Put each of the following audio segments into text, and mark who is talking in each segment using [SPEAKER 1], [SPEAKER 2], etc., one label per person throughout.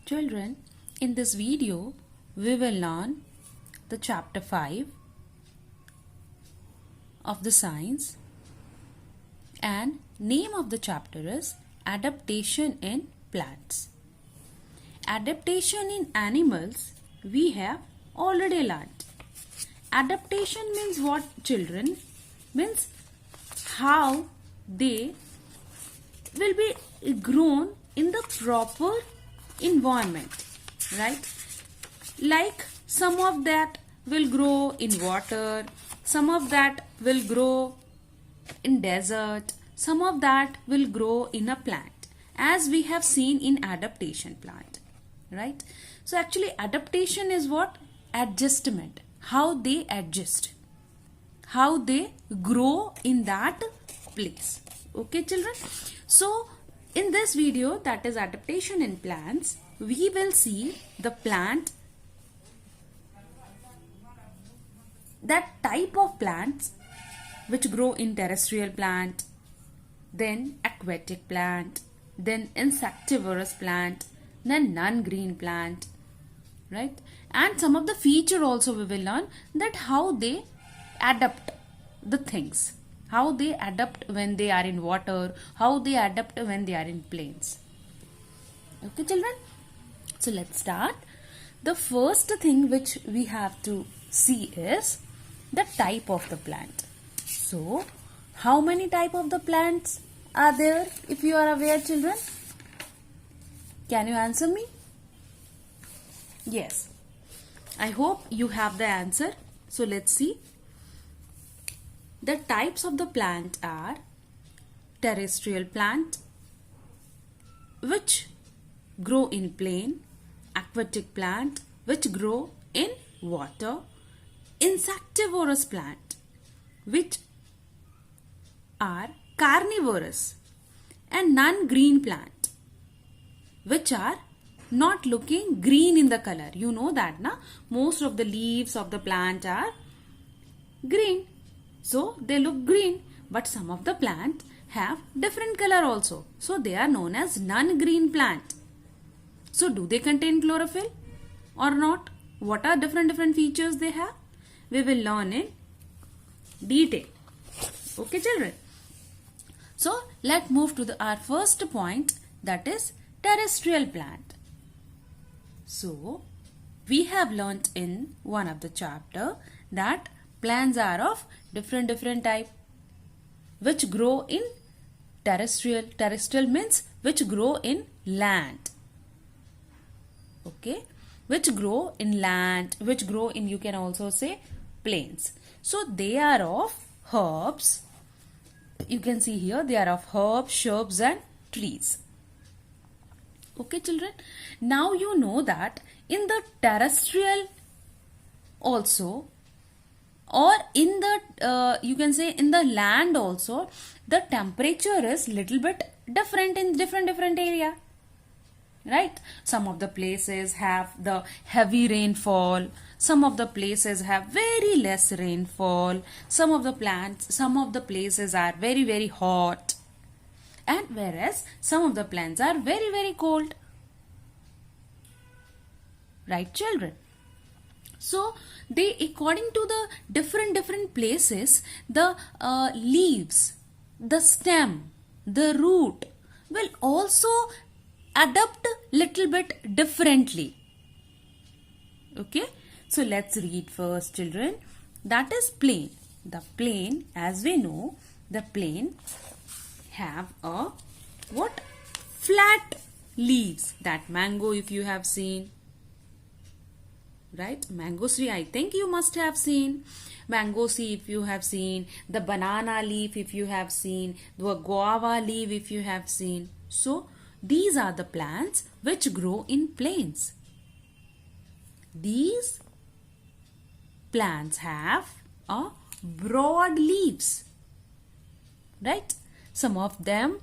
[SPEAKER 1] Children, in this video, we will learn the chapter 5 of the science, and name of the chapter is Adaptation in Plants. Adaptation in animals we have already learned. Adaptation means what, children? Means how they will be grown in the proper environment, right? Like some of that will grow in water, some of that will grow in desert, some of that will grow in a plant, as we have seen in adaptation plant, right? So actually adaptation is what? Adjustment. How they adjust, how they grow in that place. Okay, children? So in this video, that is adaptation in plants, we will see the plant, that type of plants which grow in terrestrial plant, then aquatic plant, then insectivorous plant, then non-green plant, right? And some of the feature also we will learn, that how they adapt the things, how they adapt when they are in water, how they adapt when they are in plains. Okay, children? So let's start. The first thing which we have to see is the type of the plant. So, how many type of the plants are there, if you are aware, children? Can you answer me? Yes. I hope you have the answer. So let's see. The types of the plant are terrestrial plant, which grow in plain, aquatic plant, which grow in water, insectivorous plant, which are carnivorous, and non-green plant, which are not looking green in the color. You know that, na? Most of the leaves of the plant are green. So they look green, but some of the plant have different color also. So they are known as non-green plant. So do they contain chlorophyll or not? What are different features they have? We will learn in detail. Okay, children? So let's move to our first point, that is terrestrial plant. So we have learnt in one of the chapter that plants are of different type, which grow in terrestrial. Terrestrial means which grow in land. Okay, which grow in land, which grow in, you can also say, plains. So they are of herbs. You can see here they are of herbs, shrubs and trees. Okay, children? Now you know that in the terrestrial also, or in the you can say in the land also, the temperature is little bit different in different area, right? Some of the places have the heavy rainfall, some of the places have very less rainfall, some of the places are very hot, and whereas some of the plants are very cold, right, children? So they, according to the different places, the leaves, the stem, the root will also adapt little bit differently. Okay, so let's read first, children. That is plain. The plain, as we know, the plain have a what? Flat leaves. That mango, if you have seen, right? Mango tree, I think you must have seen. Mango tree, if you have seen. The banana leaf, if you have seen. The guava leaf, if you have seen. So these are the plants which grow in plains. These plants have a broad leaves, right? Some of them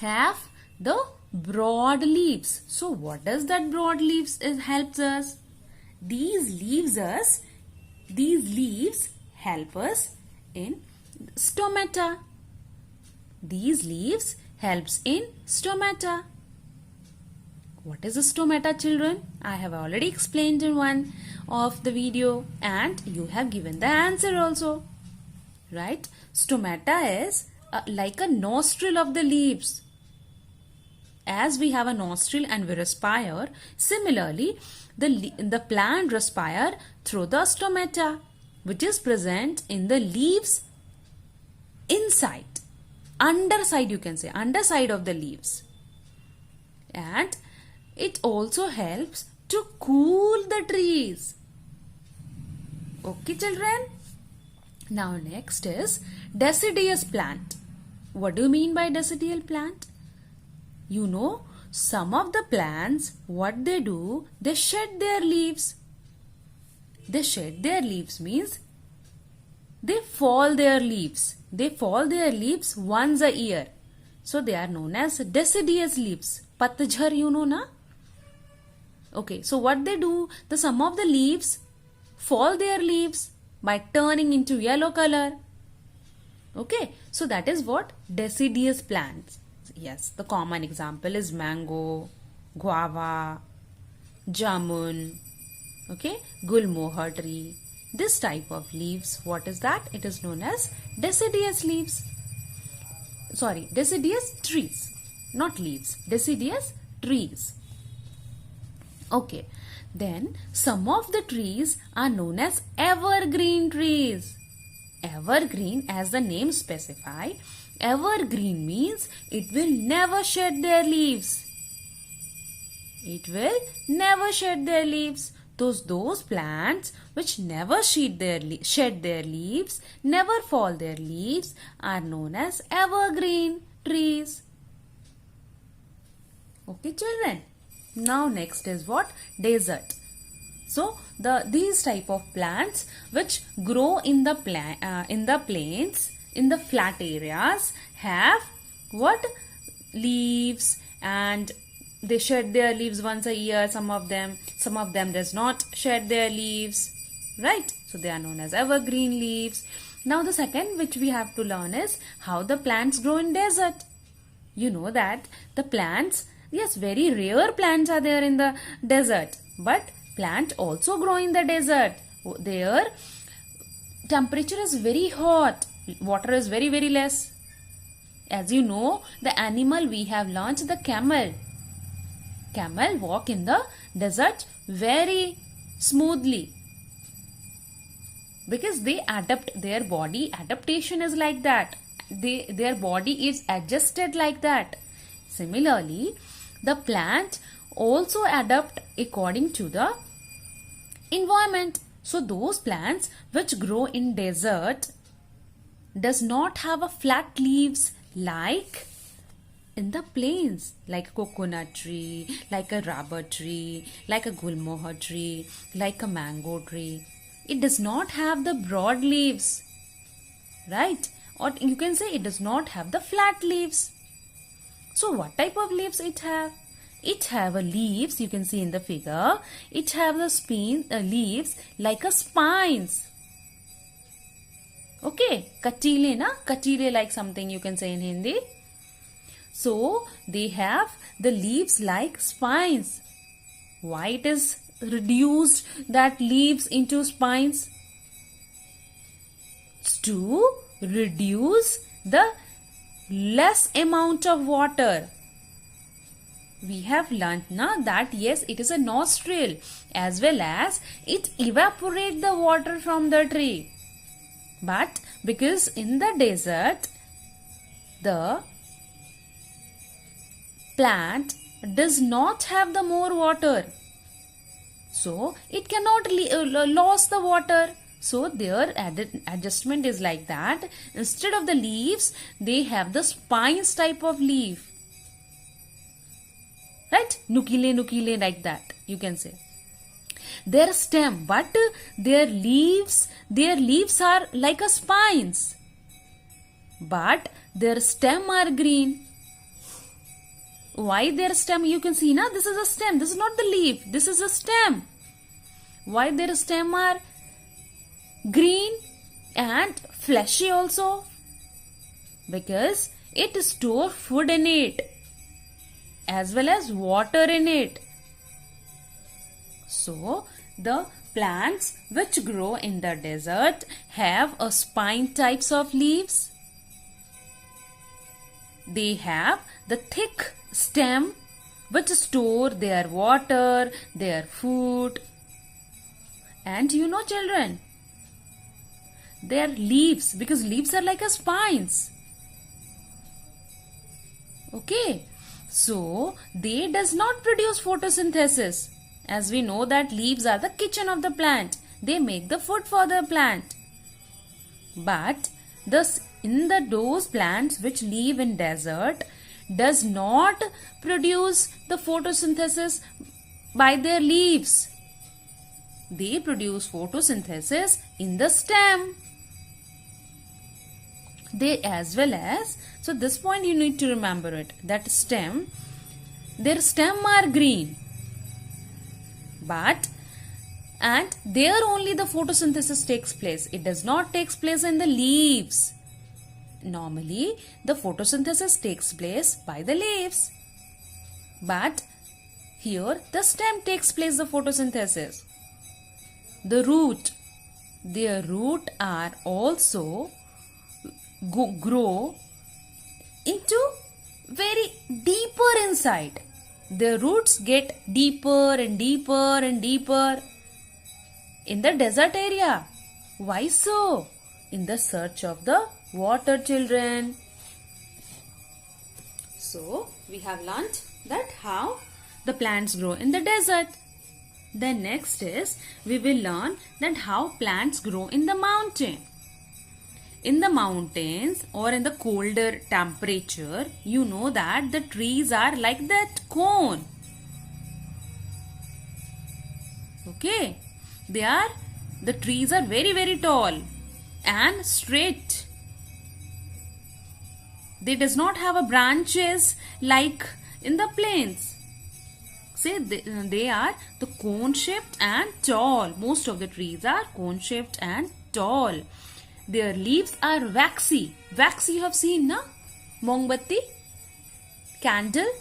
[SPEAKER 1] have the broad leaves. So what does that broad leaves helps us? These leaves help us in stomata. These leaves helps in stomata. What is a stomata, children? I have already explained in one of the video and you have given the answer also. Right? Stomata is like a nostril of the leaves. As we have a nostril and we respire, similarly, the plant respire through the stomata, which is present in the leaves inside. Underside, you can say, underside of the leaves. And it also helps to cool the trees. Okay, children? Now next is deciduous plant. What do you mean by deciduous plant? You know, some of the plants, what they do, they shed their leaves. They shed their leaves means they fall their leaves. They fall their leaves once a year. So they are known as deciduous leaves. Patjhar, you know na? Okay, so what they do, some of the leaves fall their leaves by turning into yellow color. Okay, so that is what deciduous plants. Yes, the common example is mango, guava, jamun, okay, gulmohar tree. This type of leaves, what is that? It is known as deciduous leaves. Sorry, deciduous trees, not leaves, deciduous trees. Okay, then some of the trees are known as evergreen trees. Evergreen, as the name specify, evergreen means it will never shed their leaves. It will never shed their leaves. Those plants which never shed their leaves, never fall their leaves, are known as evergreen trees. Okay, children. Now next is what? Desert. So these type of plants which grow in the plains, in the flat areas, have what? Leaves, and they shed their leaves once a year. Some of them does not shed their leaves, right? So they are known as evergreen leaves. Now the second which we have to learn is how the plants grow in desert. You know that the plants, yes, very rare plants are there in the desert, but plants also grow in the desert. Their temperature is very hot, water is very, very less. As you know, the animal we have learnt, the camel. Camel walk in the desert very smoothly because they adapt, their body adaptation is like that. Their body is adjusted like that. Similarly, the plant also adapt according to the environment. So those plants which grow in desert does not have a flat leaves like in the plains, like a coconut tree, like a rubber tree, like a gulmohar tree, like a mango tree. It does not have the broad leaves, right? Or you can say it does not have the flat leaves. So what type of leaves it have? It have a leaves, you can see in the figure. It have the leaves like a spines. Okay, katile na? Katile like something you can say in Hindi. So they have the leaves like spines. Why it is reduced that leaves into spines? To reduce the less amount of water. We have learnt na that yes, it is a nostril as well as it evaporates the water from the tree. But because in the desert the plant does not have the more water, so it cannot lose the water. So their adjustment is like that. Instead of the leaves, they have the spines type of leaf, right? Nukile like that you can say. Their stem, but their leaves are like a spines, but their stem are green. Why their stem? You can see na, this is a stem, this is not the leaf, this is a stem. Why their stem are green and fleshy also? Because it stores food in it. as well as water in it. So, the plants which grow in the desert have a spine types of leaves. They have the thick stem which store their water, their food. And you know, children, their leaves, because leaves are like a spines. Okay, so they does not produce photosynthesis. As we know that leaves are the kitchen of the plant. They make the food for the plant. But those plants which live in desert does not produce the photosynthesis by their leaves. They produce photosynthesis in the stem. They as well as, so this point you need to remember it, that their stem are green. And there only the photosynthesis takes place. It does not take place in the leaves. Normally, the photosynthesis takes place by the leaves. But here, the stem takes place the photosynthesis. The root. Their root are also grow into very deeper inside. The roots get deeper and deeper and deeper in the desert area. Why so? In the search of the water, children. So, we have learnt that how the plants grow in the desert. Then next is, we will learn that how plants grow in the mountain. In the mountains or in the colder temperature, you know that the trees are like that cone. Okay, the trees are very, very tall and straight. They does not have a branches like in the plains. Say they are the cone shaped and tall. Most of the trees are cone shaped and tall. Their leaves are waxy. Wax you have seen, na? Mongbatti, candle,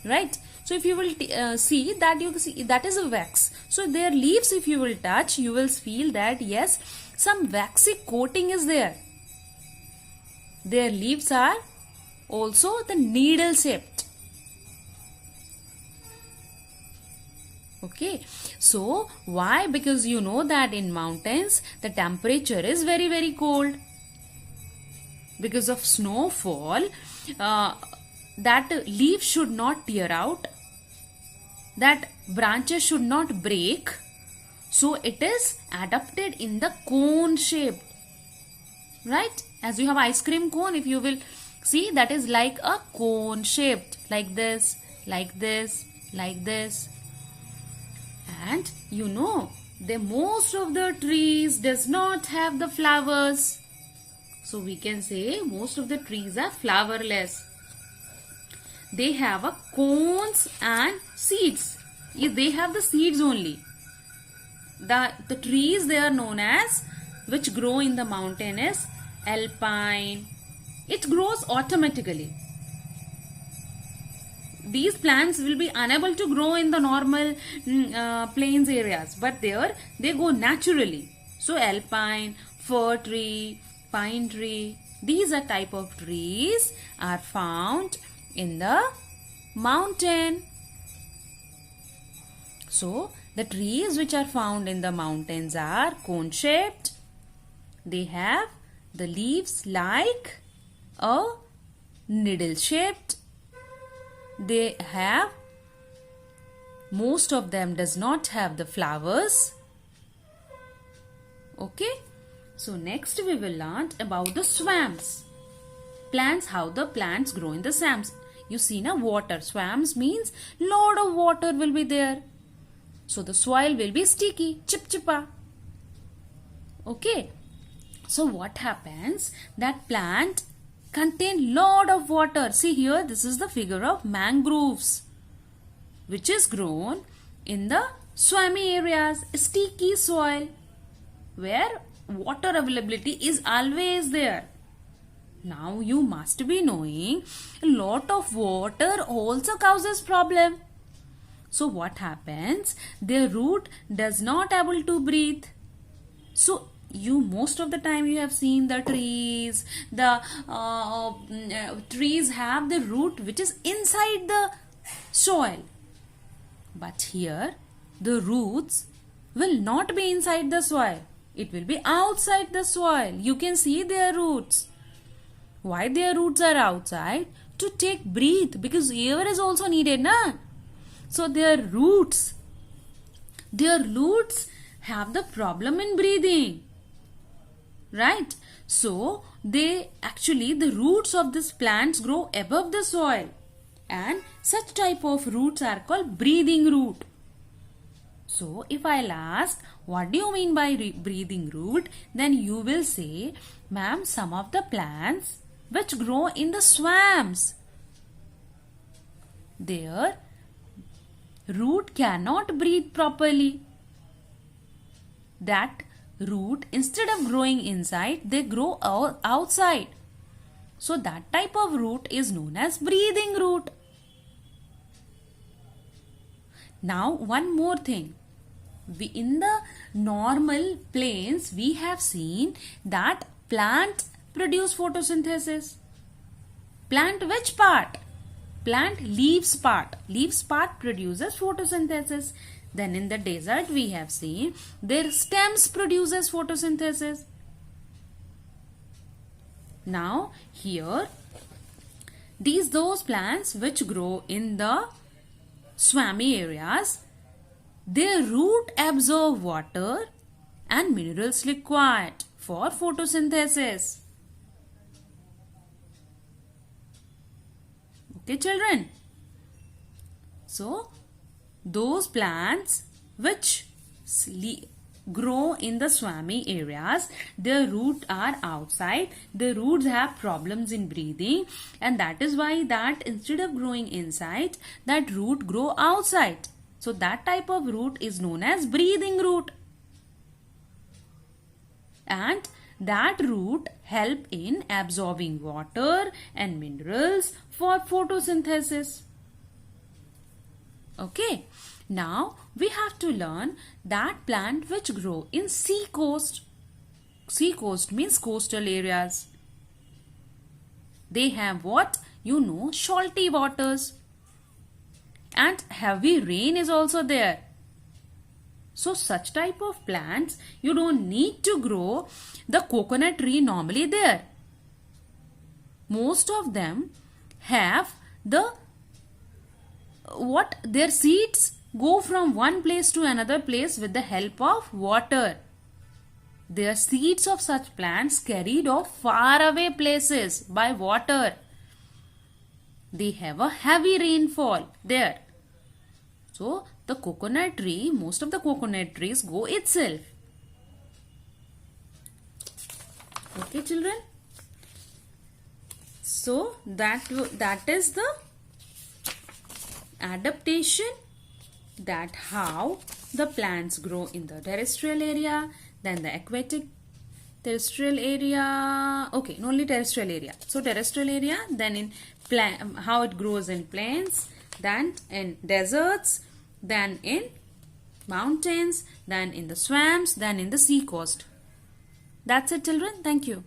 [SPEAKER 1] right? So if you will see that, you see that is a wax. So their leaves, if you will touch, you will feel that yes, some waxy coating is there. Their leaves are also the needle shaped. Okay, so why? Because you know that in mountains the temperature is very, very cold. Because of snowfall, that leaf should not tear out, that branches should not break. So it is adapted in the cone shape, right? As you have ice cream cone, if you will see, that is like a cone shaped, like this, like this, like this. And you know, most of the trees does not have the flowers. So we can say most of the trees are flowerless. They have a cones and seeds. They have the seeds only. The trees they are known as, which grow in the mountain, is alpine. It grows automatically. These plants will be unable to grow in the normal plains areas, but there they go naturally. So alpine, fir tree, pine tree, these are type of trees are found in the mountain. So the trees which are found in the mountains are cone shaped. They have the leaves like a needle shaped. They have, most of them does not have the flowers. Okay, so next we will learn about the swamps. Plants, how the plants grow in the swamps. You see na, water. Swamps means lot of water will be there. So the soil will be sticky, chip-chipa. Okay, so what happens, that plant contain lot of water. See here, this is the figure of mangroves, which is grown in the swammy areas, sticky soil, where water availability is always there. Now you must be knowing a lot of water also causes problem. So what happens? Their root does not able to breathe. So you most of the time you have seen the trees. The trees have the root which is inside the soil. But here the roots will not be inside the soil. It will be outside the soil. You can see their roots. Why their roots are outside? To take breathe, because air is also needed, na? So their roots have the problem in breathing, right? So the roots of these plants grow above the soil, and such type of roots are called breathing root. So if I'll ask, what do you mean by breathing root? Then you will say, ma'am, some of the plants which grow in the swamps, their root cannot breathe properly. That root, instead of growing inside, they grow outside. So that type of root is known as breathing root. Now one more thing. In the normal plains, we have seen that plants produce photosynthesis. Plant which part? Plant leaves part. Leaves part produces photosynthesis. Then in the desert we have seen their stems produces photosynthesis. Now here those plants which grow in the swammy areas, their root absorb water and minerals required for photosynthesis. Okay, children. So those plants which grow in the swammy areas, their roots are outside. The roots have problems in breathing, and that is why that instead of growing inside, that root grow outside. So that type of root is known as breathing root. And that root help in absorbing water and minerals for photosynthesis. Okay. Now we have to learn that plant which grow in sea coast. Sea coast means coastal areas. They have what? You know, salty waters. And heavy rain is also there. So such type of plants, you don't need to grow the coconut tree normally there. Most of them have their seeds go from one place to another place with the help of water. Their seeds of such plants carried off far away places by water. They have a heavy rainfall there. So the coconut tree, most of the coconut trees go itself. Okay, children. So that is the adaptation, that how the plants grow in the terrestrial area, then the aquatic terrestrial area. Okay, only terrestrial area. So terrestrial area, then in how it grows in plains, then in deserts, then in mountains, then in the swamps, then in the sea coast. That's it, children. Thank you.